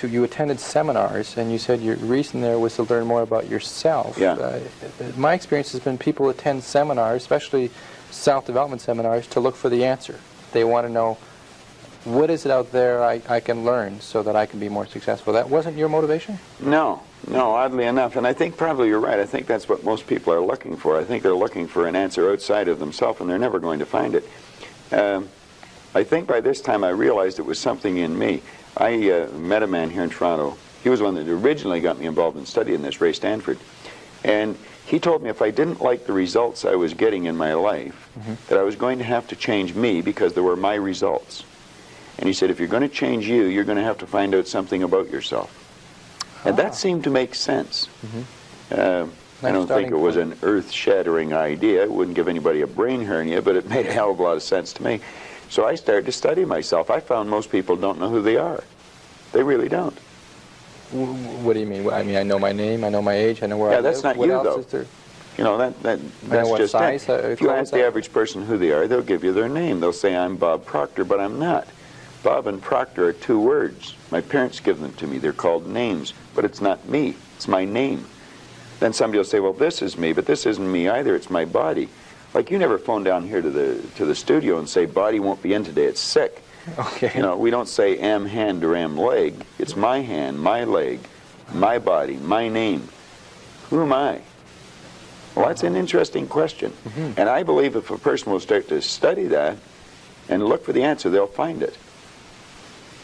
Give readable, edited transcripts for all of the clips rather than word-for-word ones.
you attended seminars, and you said your reason there was to learn more about yourself. Yeah. My experience has been people attend seminars, especially self-development seminars, to look for the answer. They want to know, what is it out there I can learn so that I can be more successful? That wasn't your motivation? No, oddly enough. And I think probably you're right. I think that's what most people are looking for. I think they're looking for an answer outside of themselves, and they're never going to find it. I think by this time I realized it was something in me. I met a man here in Toronto. He was one that originally got me involved in studying this, Ray Stanford. And he told me if I didn't like the results I was getting in my life, that I was going to have to change me because they were my results. And he said, if you're going to change you, you're going to have to find out something about yourself. And that seemed to make sense. I don't think it was an earth-shattering idea. It wouldn't give anybody a brain hernia, but it made a hell of a lot of sense to me. So I started to study myself. I found most people don't know who they are. They really don't. What do you mean? I mean, I know my name, I know my age, I know where I live. Yeah, that's not what you, else though. is there? You know, that's just size, it. If you ask the average person who they are, they'll give you their name. They'll say, I'm Bob Proctor, but I'm not. Bob and Proctor are two words. My parents give them to me. They're called names, but it's not me. It's my name. Then somebody will say, well, this is me, but this isn't me either. It's my body. Like, you never phone down here to the studio and say, body won't be in today, it's sick. Okay. You know, we don't say am hand or am leg. It's my hand, my leg, my body, my name. Who am I? Well, that's an interesting question. And I believe if a person will start to study that and look for the answer, they'll find it.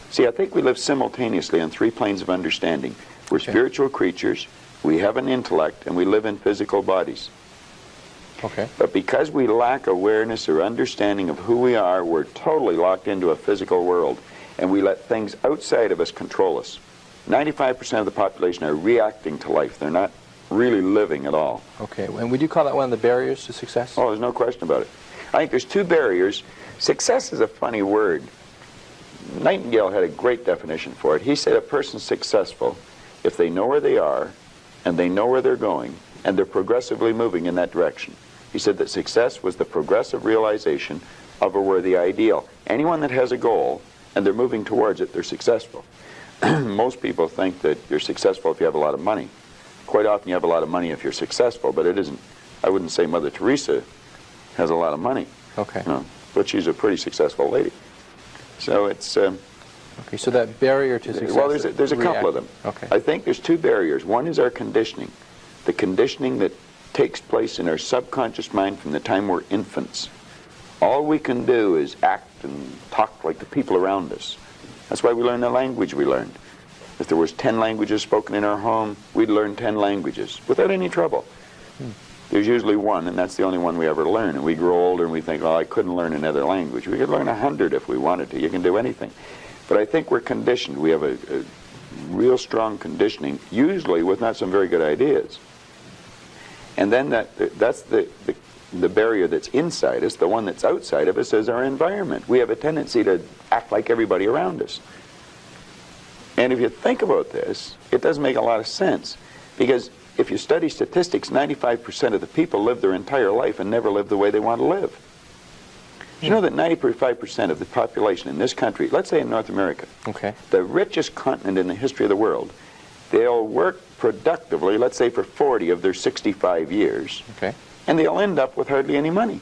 See, I think we live simultaneously on three planes of understanding. We're spiritual creatures, we have an intellect, and we live in physical bodies. Okay. But because we lack awareness or understanding of who we are, we're totally locked into a physical world, and we let things outside of us control us. 95% of the population are reacting to life. They're not really living at all. Okay. And would you call that one of the barriers to success? Oh, there's no question about it. I think there's two barriers. Success is a funny word. Nightingale had a great definition for it. He said a person's successful if they know where they are, and they know where they're going, and they're progressively moving in that direction. He said that success was the progressive realization of a worthy ideal. Anyone that has a goal and they're moving towards it, they're successful. Most people think that you're successful if you have a lot of money. Quite often you have a lot of money if you're successful, but it isn't. I wouldn't say Mother Teresa has a lot of money. Okay. No, but she's a pretty successful lady. So it's... okay, so that barrier to success... Well, there's a couple of them. Okay. I think there's two barriers. One is our conditioning. The conditioning that takes place in our subconscious mind from the time we're infants. All we can do is act and talk like the people around us. That's why we learn the language we learned. If there was 10 languages spoken in our home, we'd learn 10 languages without any trouble. There's usually one, and that's the only one we ever learn. And we grow older and we think, oh, I couldn't learn another language. We could learn 100 if we wanted to. You can do anything. But I think we're conditioned. We have a real strong conditioning, usually with not some very good ideas. And then that's the barrier that's inside us. The one that's outside of us is our environment. We have a tendency to act like everybody around us. And if you think about this, it doesn't make a lot of sense. Because if you study statistics, 95% of the people live their entire life and never live the way they want to live. You know that 95% of the population in this country, let's say in North America, the richest continent in the history of the world, they'll work productively, let's say for 40 of their 65 years, and they'll end up with hardly any money.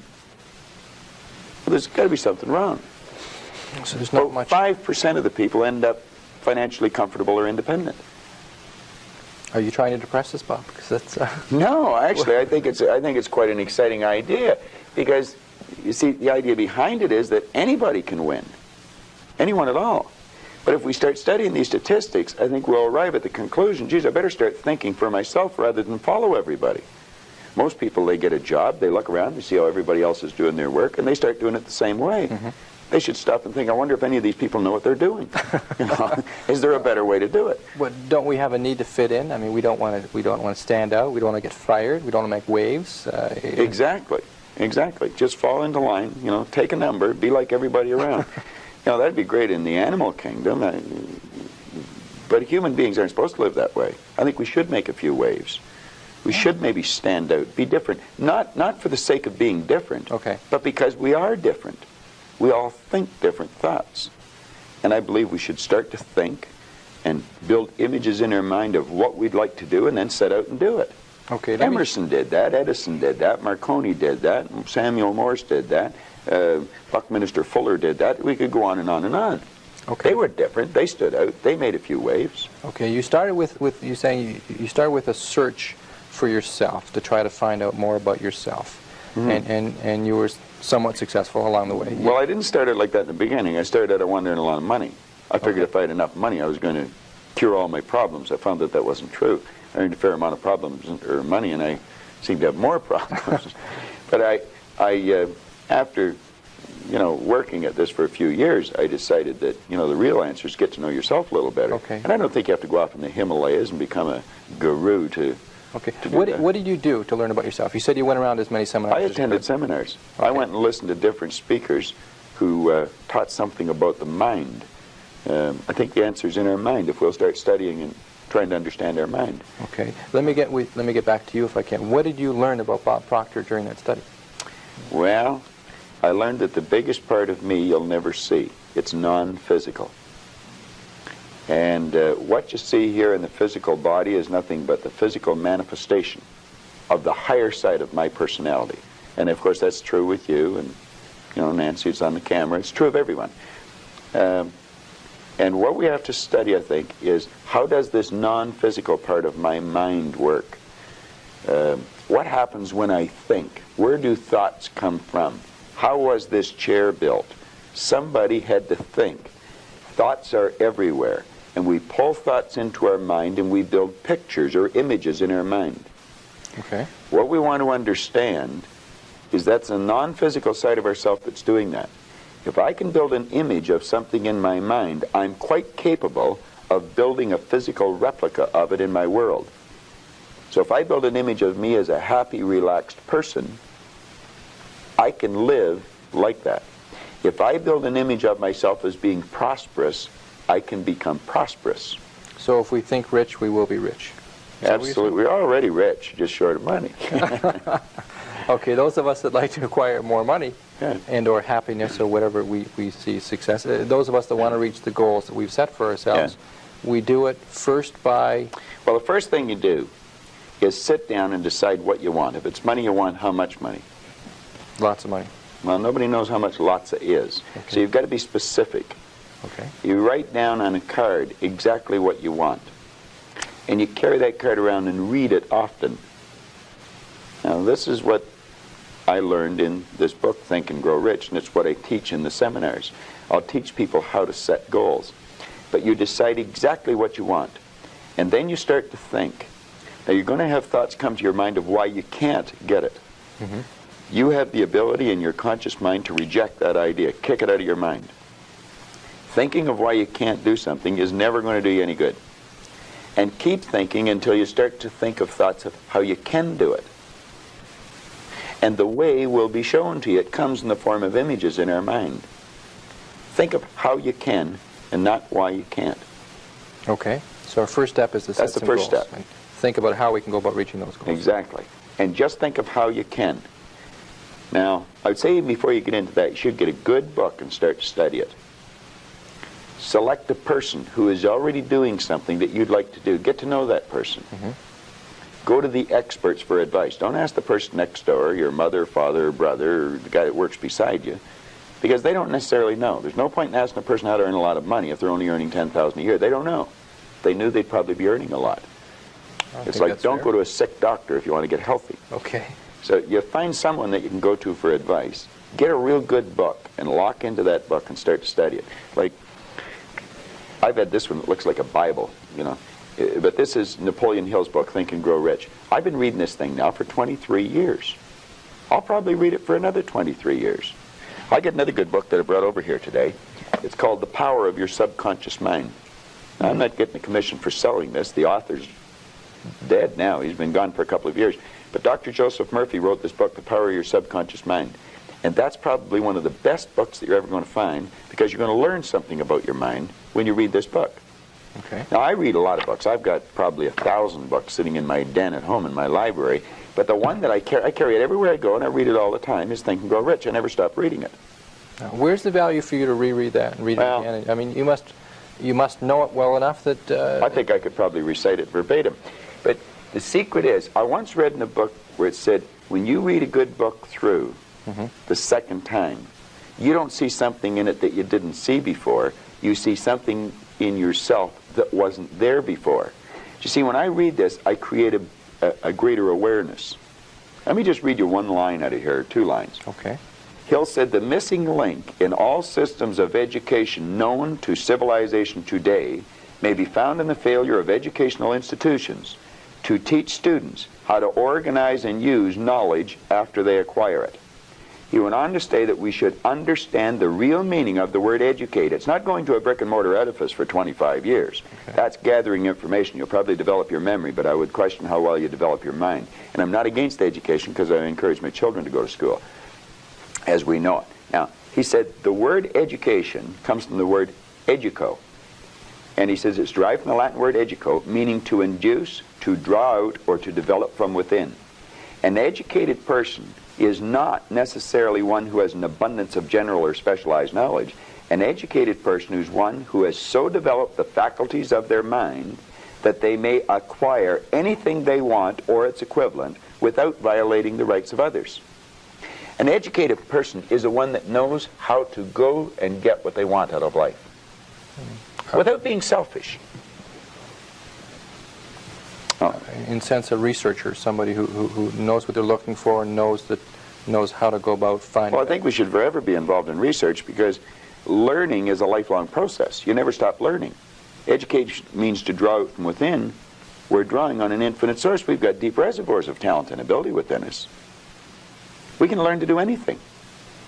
Well, there's got to be something wrong. So there's not much... 5% of the people end up financially comfortable or independent. Are you trying to depress us, Bob? Because that's No, actually, I think it's quite an exciting idea, because you see, the idea behind it is that anybody can win, anyone at all. But if we start studying these statistics, I think we'll arrive at the conclusion, geez, I better start thinking for myself rather than follow everybody. Most people, they get a job, they look around, they see how everybody else is doing their work, and they start doing it the same way. They should stop and think, I wonder if any of these people know what they're doing. You know, is there a better way to do it? But don't we have a need to fit in? I mean, we don't want to stand out. We don't want to get fired. We don't want to make waves. Exactly. Exactly. Just fall into line. You know, take a number. Be like everybody around. You know, that'd be great in the animal kingdom. But human beings aren't supposed to live that way. I think we should make a few waves. We should maybe stand out, be different. Not for the sake of being different, but because we are different. We all think different thoughts. And I believe we should start to think and build images in our mind of what we'd like to do and then set out and do it. Okay. Emerson did that, Edison did that, Marconi did that, Samuel Morse did that, Buckminster Fuller did that. We could go on and on and on. Okay. They were different. They stood out. They made a few waves. Okay. You started with you saying you started with a search for yourself to try to find out more about yourself, and you were somewhat successful along the way. Well, I didn't start out like that in the beginning. I started out, I wanted to earn a lot of money. I figured if I had enough money, I was going to cure all my problems. I found that that wasn't true. I earned a fair amount of problems or money, and I seemed to have more problems. But I after working at this for a few years, I decided that the real answer is to get to know yourself a little better. Okay. And I don't think you have to go off in the Himalayas and become a guru to. Okay. To do What did you do to learn about yourself? You said you went around as many seminars. I as you attended could. seminars. Okay. I went and listened to different speakers who taught something about the mind. I think the answer's in our mind if we'll start studying and trying to understand our mind. Okay. Let me get back to you if I can. What did you learn about Bob Proctor during that study? Well, I learned that the biggest part of me you'll never see. It's non-physical. And what you see here in the physical body is nothing but the physical manifestation of the higher side of my personality. And of course that's true with you, and Nancy's on the camera. It's true of everyone. And what we have to study, I think, is how does this non-physical part of my mind work? What happens when I think? Where do thoughts come from? How was this chair built? Somebody had to think. Thoughts are everywhere. And we pull thoughts into our mind and we build pictures or images in our mind. Okay. What we want to understand is that's a non-physical side of ourself that's doing that. If I can build an image of something in my mind, I'm quite capable of building a physical replica of it in my world. So if I build an image of me as a happy, relaxed person, I can live like that. If I build an image of myself as being prosperous, I can become prosperous. So if we think rich, we will be rich. Is that what you're saying? Absolutely. We're already rich, just short of money. Okay, those of us that like to acquire more money Yeah. and or happiness or whatever we see success, those of us that want to reach the goals that we've set for ourselves, we do it first by... Well, the first thing you do is sit down and decide what you want. If it's money you want, how much money? Lots of money. Well, nobody knows how much lots is. Okay. So you've got to be specific. Okay. You write down on a card exactly what you want. And you carry that card around and read it often. Now, this is what I learned in this book, Think and Grow Rich, and it's what I teach in the seminars. I'll teach people how to set goals. But you decide exactly what you want. And then you start to think. Now, you're going to have thoughts come to your mind of why you can't get it. Mm-hmm. You have the ability in your conscious mind to reject that idea, kick it out of your mind. Thinking of why you can't do something is never going to do you any good. And keep thinking until you start to think of thoughts of how you can do it. And the way will be shown to you. It comes in the form of images in our mind. Think of how you can and not why you can't. Okay. So our first step is to set That's the some first goals. step. And think about how we can go about reaching those goals. Exactly. And just think of how you can. Now, I would say before you get into that, you should get a good book and start to study it. Select a person who is already doing something that you'd like to do. Get to know that person. Mm-hmm. Go to the experts for advice. Don't ask the person next door, your mother, father, brother, or the guy that works beside you, because they don't necessarily know. There's no point in asking a person how to earn a lot of money if they're only earning $10,000 a year. They don't know. If they knew, they'd probably be earning a lot. It's like, don't go to a sick doctor if you want to get healthy. Okay. So you find someone that you can go to for advice. Get a real good book and lock into that book and start to study it. Like, I've had this one that looks like a Bible, but this is Napoleon Hill's book, Think and Grow Rich. I've been reading this thing now for 23 years. I'll probably read it for another 23 years. I get another good book that I brought over here today. It's called The Power of Your Subconscious Mind. Now, I'm not getting a commission for selling this. The author's dead now. He's been gone for a couple of years. But Dr. Joseph Murphy wrote this book, The Power of Your Subconscious Mind. And that's probably one of the best books that you're ever going to find, because you're going to learn something about your mind when you read this book. Okay. Now, I read a lot of books. I've got probably 1,000 books sitting in my den at home in my library. But the one that I carry it everywhere I go, and I read it all the time, is Think and Grow Rich. I never stop reading it. Now, where's the value for you to reread that and read it again? I mean, you must you must know it well enough that... I think I could probably recite it verbatim. But the secret is, I once read in a book where it said, when you read a good book through the second time, you don't see something in it that you didn't see before. You see something in yourself that wasn't there before. You see, when I read this, I create a greater awareness. Let me just read you one line out of here, 2 lines. Okay. Hill said, the missing link in all systems of education known to civilization today may be found in the failure of educational institutions to teach students how to organize and use knowledge after they acquire it. He went on to say that we should understand the real meaning of the word educate. It's not going to a brick-and-mortar edifice for 25 years. Okay. That's gathering information. You'll probably develop your memory, but I would question how well you develop your mind. And I'm not against education because I encourage my children to go to school, as we know it. Now, he said the word education comes from the word educo. And he says it's derived from the Latin word educo, meaning to induce, to draw out, or to develop from within. An educated person is not necessarily one who has an abundance of general or specialized knowledge. An educated person is one who has so developed the faculties of their mind that they may acquire anything they want or its equivalent without violating the rights of others. An educated person is the one that knows how to go and get what they want out of life without being selfish. In sense, a researcher, somebody who knows what they're looking for and knows how to go about finding Well, I think we should forever be involved in research because learning is a lifelong process. You never stop learning. Education means to draw out from within. We're drawing on an infinite source. We've got deep reservoirs of talent and ability within us. We can learn to do anything.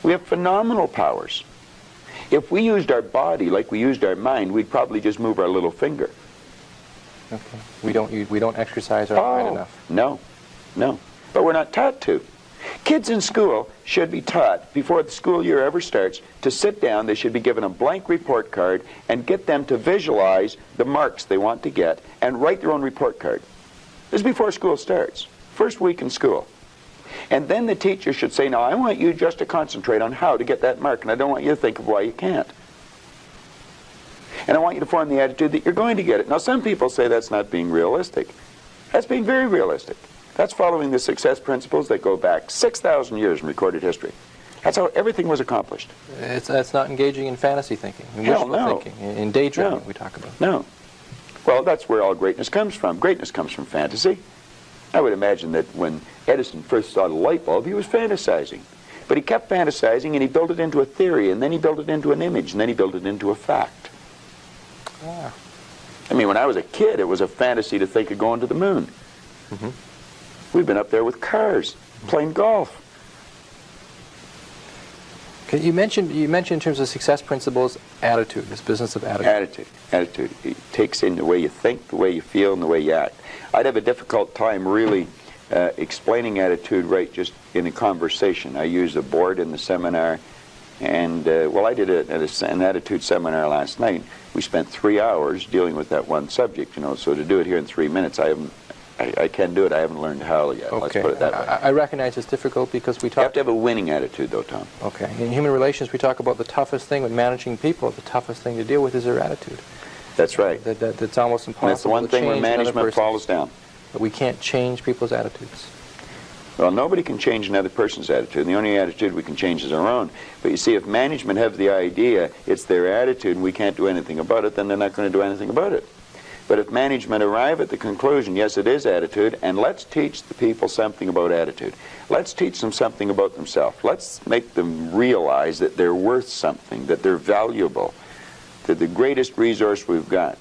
We have phenomenal powers. If we used our body like we used our mind, we'd probably just move our little finger. Okay. We don't exercise our mind enough. No. But we're not taught to. Kids in school should be taught, before the school year ever starts, to sit down. They should be given a blank report card and get them to visualize the marks they want to get and write their own report card. This is before school starts, first week in school. And then the teacher should say, now I want you just to concentrate on how to get that mark, and I don't want you to think of why you can't. And I want you to form the attitude that you're going to get it. Now, some people say that's not being realistic. That's being very realistic. That's following the success principles that go back 6,000 years in recorded history. That's how everything was accomplished. That's not engaging in fantasy thinking, in Hell, wishful thinking, in daydreaming No. we talk about. No. Well, that's where all greatness comes from. Greatness comes from fantasy. I would imagine that when Edison first saw the light bulb, he was fantasizing. But he kept fantasizing, and he built it into a theory, and then he built it into an image, and then he built it into a fact. Ah. I mean, when I was a kid, it was a fantasy to think of going to the moon. Mm-hmm. We've been up there with cars, playing golf. Okay, you mentioned in terms of success principles, attitude, this business of attitude. Attitude. It takes in the way you think, the way you feel, and the way you act. I'd have a difficult time really explaining attitude right just in a conversation. I use a board in the seminar, and well, I did an attitude seminar last night. We spent 3 hours dealing with that one subject, you know, so to do it here in 3 minutes, I can do it. I haven't learned how yet. Okay. Let's put it that way. I recognize it's difficult because we talk... You have to have a winning attitude, though, Tom. Okay. In human relations, we talk about the toughest thing with managing people. The toughest thing to deal with is their attitude. That's right. That's almost impossible. And that's the one thing where management falls down. But we can't change people's attitudes. Well, nobody can change another person's attitude. The only attitude we can change is our own. But you see, if management have the idea it's their attitude and we can't do anything about it, then they're not going to do anything about it. But if management arrive at the conclusion, yes, it is attitude, and let's teach the people something about attitude. Let's teach them something about themselves. Let's make them realize that they're worth something, that they're valuable, that the greatest resource we've got.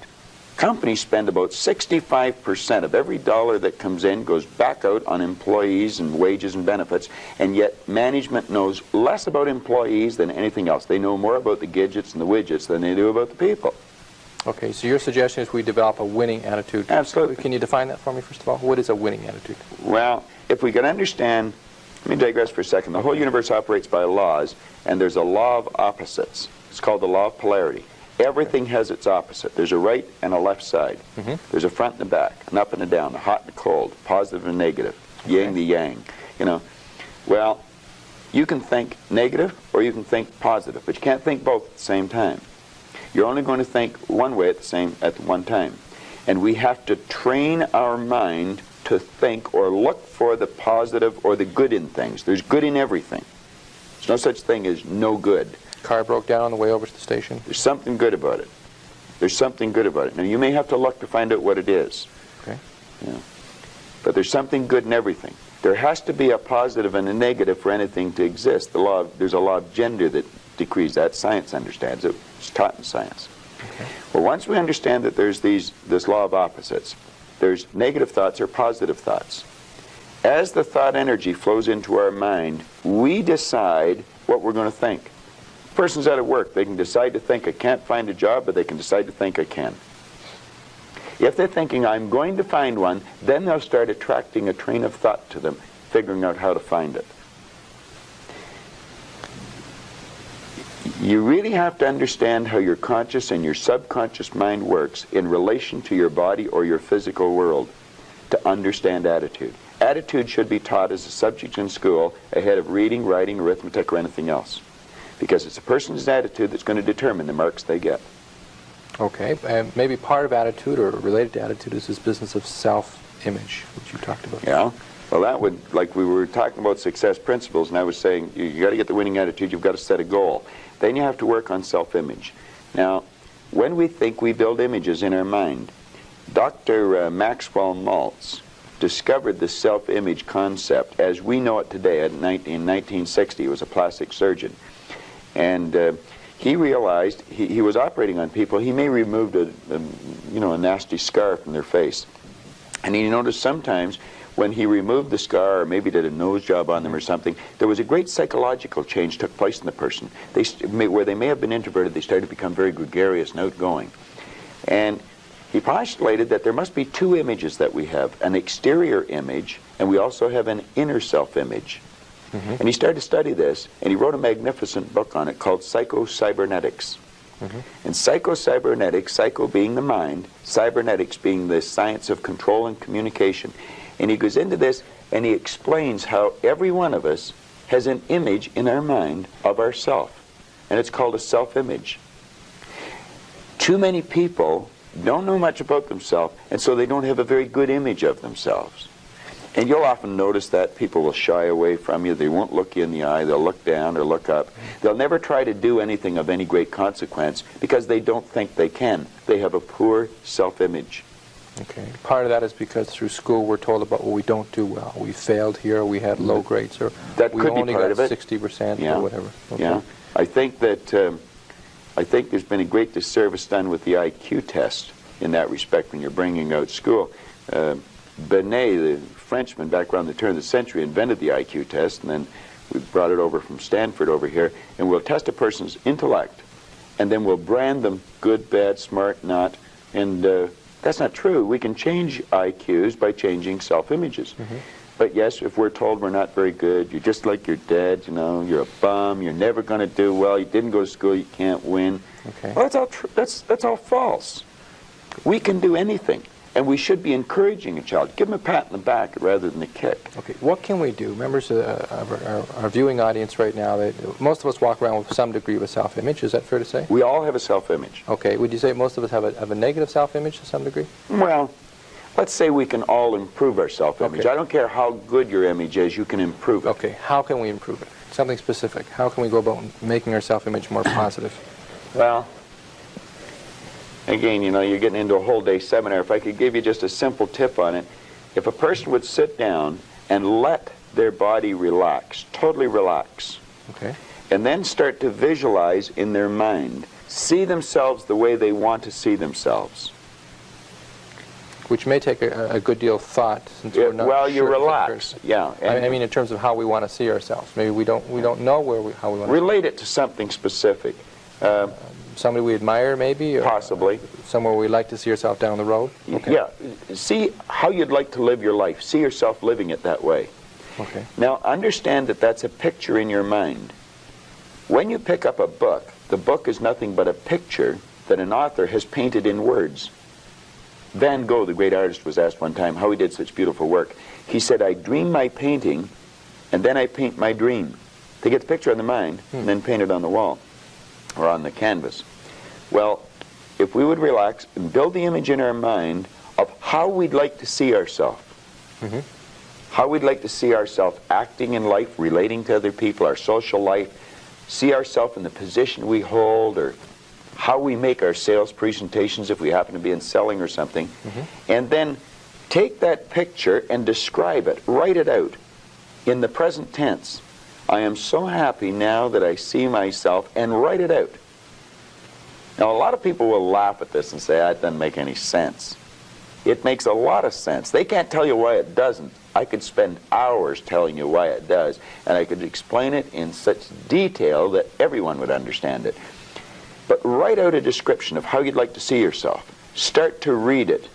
Companies spend about 65% of every dollar that comes in goes back out on employees and wages and benefits, and yet management knows less about employees than anything else. They know more about the gadgets and the widgets than they do about the people. Okay, so your suggestion is we develop a winning attitude. Absolutely. Can you define that for me, first of all? What is a winning attitude? Well, if we can understand, let me digress for a second. The whole universe operates by laws, and there's a law of opposites. It's called the law of polarity. Everything has its opposite. There's a right and a left side. Mm-hmm. There's a front and a back, an up and a down, a hot and a cold, positive and negative, yin the yang. You know, well, you can think negative or you can think positive, but you can't think both at the same time. You're only going to think one way at one time. And we have to train our mind to think or look for the positive or the good in things. There's good in everything. There's no such thing as no good. Car broke down on the way over to the station. There's something good about it. There's something good about it. Now, you may have to look to find out what it is. Okay. Yeah. But there's something good in everything. There has to be a positive and a negative for anything to exist. There's a law of gender that decrees that. Science understands it. It's taught in science. Okay. Well, once we understand that there's this law of opposites, there's negative thoughts or positive thoughts. As the thought energy flows into our mind, we decide what we're going to think. Person's out of work. They can decide to think, I can't find a job, but they can decide to think, I can. If they're thinking, I'm going to find one, then they'll start attracting a train of thought to them, figuring out how to find it. You really have to understand how your conscious and your subconscious mind works in relation to your body or your physical world to understand attitude. Attitude should be taught as a subject in school ahead of reading, writing, arithmetic, or anything else. Because it's a person's attitude that's going to determine the marks they get. Okay, and maybe part of attitude or related to attitude is this business of self-image, which you talked about. Yeah. Well, that would, like we were talking about success principles, and I was saying you got to get the winning attitude, you've got to set a goal. Then you have to work on self-image. Now, when we think, we build images in our mind. Dr. Maxwell Maltz discovered the self-image concept as we know it today in 1960. He was a plastic surgeon. And he realized he was operating on people. He may removed a nasty scar from their face. And he noticed sometimes when he removed the scar or maybe did a nose job on them or something, there was a great psychological change took place in the person. Where they may have been introverted, they started to become very gregarious and outgoing. And he postulated that there must be two images that we have, an exterior image, and we also have an inner self-image. Mm-hmm. And he started to study this, and he wrote a magnificent book on it called Psycho-Cybernetics. Mm-hmm. And psycho-cybernetics, psycho being the mind, cybernetics being the science of control and communication. And he goes into this, and he explains how every one of us has an image in our mind of ourself. And it's called a self-image. Too many people don't know much about themselves, and so they don't have a very good image of themselves. And you'll often notice that people will shy away from you. They won't look you in the eye. They'll look down or look up. They'll never try to do anything of any great consequence because they don't think they can. They have a poor self-image. Okay. Part of that is because through school we're told about what we don't do well. We failed here, we had low grades, or that we could only be part got of it. 60% Yeah. or whatever. Okay. Yeah. I think there's been a great disservice done with the IQ test in that respect when you're bringing out school. Binet, the Frenchman back around the turn of the century, invented the IQ test, and then we brought it over from Stanford over here, and we'll test a person's intellect, and then we'll brand them good, bad, smart, not, and that's not true. We can change IQs by changing self-images. Mm-hmm. But yes, if we're told we're not very good, you're just like your dad, you're a bum, you're never going to do well, you didn't go to school, you can't win. Okay. Well, that's all that's all false. We can do anything. And we should be encouraging a child. Give them a pat on the back rather than a kick. Okay, what can we do? Members of our viewing audience right now, most of us walk around with some degree of a self-image. Is that fair to say? We all have a self-image. Okay, would you say most of us have a negative self-image to some degree? Well, let's say we can all improve our self-image. Okay. I don't care how good your image is, you can improve it. Okay, how can we improve it? Something specific. How can we go about making our self-image more positive? Well, again, you're getting into a whole day seminar. If I could give you just a simple tip on it, if a person would sit down and let their body relax, totally relax, okay, and then start to visualize in their mind, see themselves the way they want to see themselves. Which may take a good deal of thought, since we're not well, you sure relax, yeah. I mean, in terms of how we want to see ourselves. Maybe we don't know how we want to relate it to something specific. Somebody we admire, maybe? Or, possibly. Somewhere we'd like to see ourselves down the road? Okay. Yeah. See how you'd like to live your life. See yourself living it that way. Okay. Now, understand that that's a picture in your mind. When you pick up a book, the book is nothing but a picture that an author has painted in words. Van Gogh, the great artist, was asked one time how he did such beautiful work. He said, I dream my painting, and then I paint my dream. They get the picture on the mind, and then paint it on the wall or on the canvas. Well, if we would relax and build the image in our mind of how we'd like to see ourselves, how we'd like to see ourselves acting in life, relating to other people, our social life, see ourselves in the position we hold, or how we make our sales presentations if we happen to be in selling or something, and then take that picture and describe it, write it out in the present tense. I am so happy now that I see myself, and write it out. Now, a lot of people will laugh at this and say, that doesn't make any sense. It makes a lot of sense. They can't tell you why it doesn't. I could spend hours telling you why it does, and I could explain it in such detail that everyone would understand it. But write out a description of how you'd like to see yourself. Start to read it,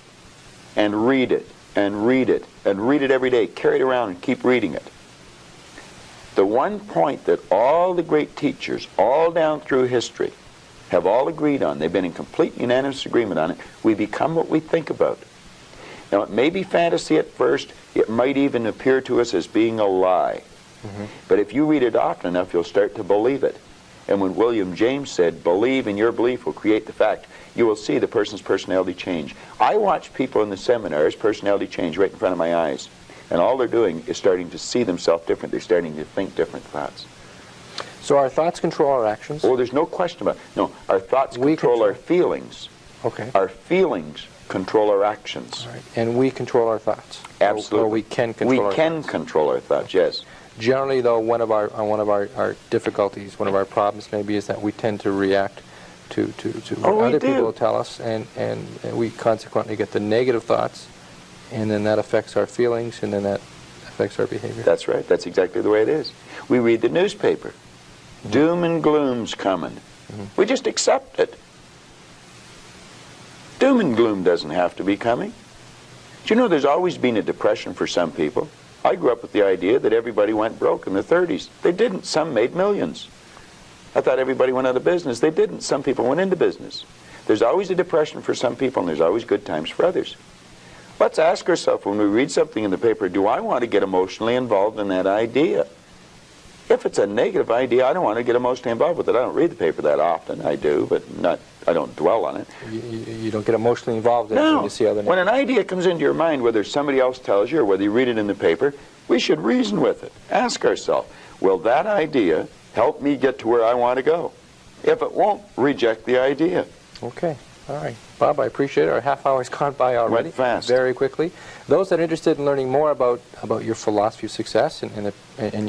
and read it, and read it, and read it every day. Carry it around and keep reading it. The one point that all the great teachers, all down through history, have all agreed on, they've been in complete unanimous agreement on it, we become what we think about. Now, it may be fantasy at first, it might even appear to us as being a lie. But if you read it often enough, you'll start to believe it. And when William James said, believe and your belief will create the fact, you will see the person's personality change. I watch people in the seminars, personality change right in front of my eyes. And all they're doing is starting to see themselves different. They're starting to think different thoughts. So our thoughts control our actions? Oh, there's no question about it. No, our thoughts control our feelings. Okay. Our feelings control our actions. All right. And we control our thoughts? Absolutely. Or we can control our thoughts? We can control our thoughts, yes. Generally, though, one of our difficulties, one of our problems maybe is that we tend to react to what other people tell us, and we consequently get the negative thoughts, and then that affects our feelings, and then that affects our behavior. That's right. That's exactly the way it is. We read the newspaper. Doom and gloom's coming. We just accept it. Doom and gloom doesn't have to be coming. Do you know there's always been a depression for some people? I grew up with the idea that everybody went broke in the 30s. They didn't. Some made millions. I thought everybody went out of business. They didn't. Some people went into business. There's always a depression for some people, and there's always good times for others. Let's ask ourselves when we read something in the paper, do I want to get emotionally involved in that idea? If it's a negative idea, I don't want to get emotionally involved with it. I don't read the paper that often. I do, but I don't dwell on it. You don't get emotionally involved in it when you see other negative. When an idea comes into your mind, whether somebody else tells you or whether you read it in the paper, we should reason with it. Ask ourselves, will that idea help me get to where I want to go? If it won't, reject the idea. Okay. All right. Bob, I appreciate it. Our half hour's gone by already. Went fast. Very quickly. Those that are interested in learning more about your philosophy of success, and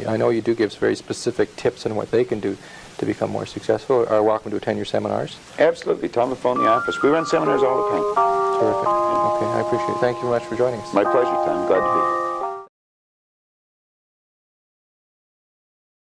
I know you do give very specific tips on what they can do to become more successful, are welcome to attend your seminars. Absolutely. Tell them to phone the office. We run seminars all the time. Terrific. Okay, I appreciate it. Thank you very much for joining us. My pleasure, Tom. Glad to be here.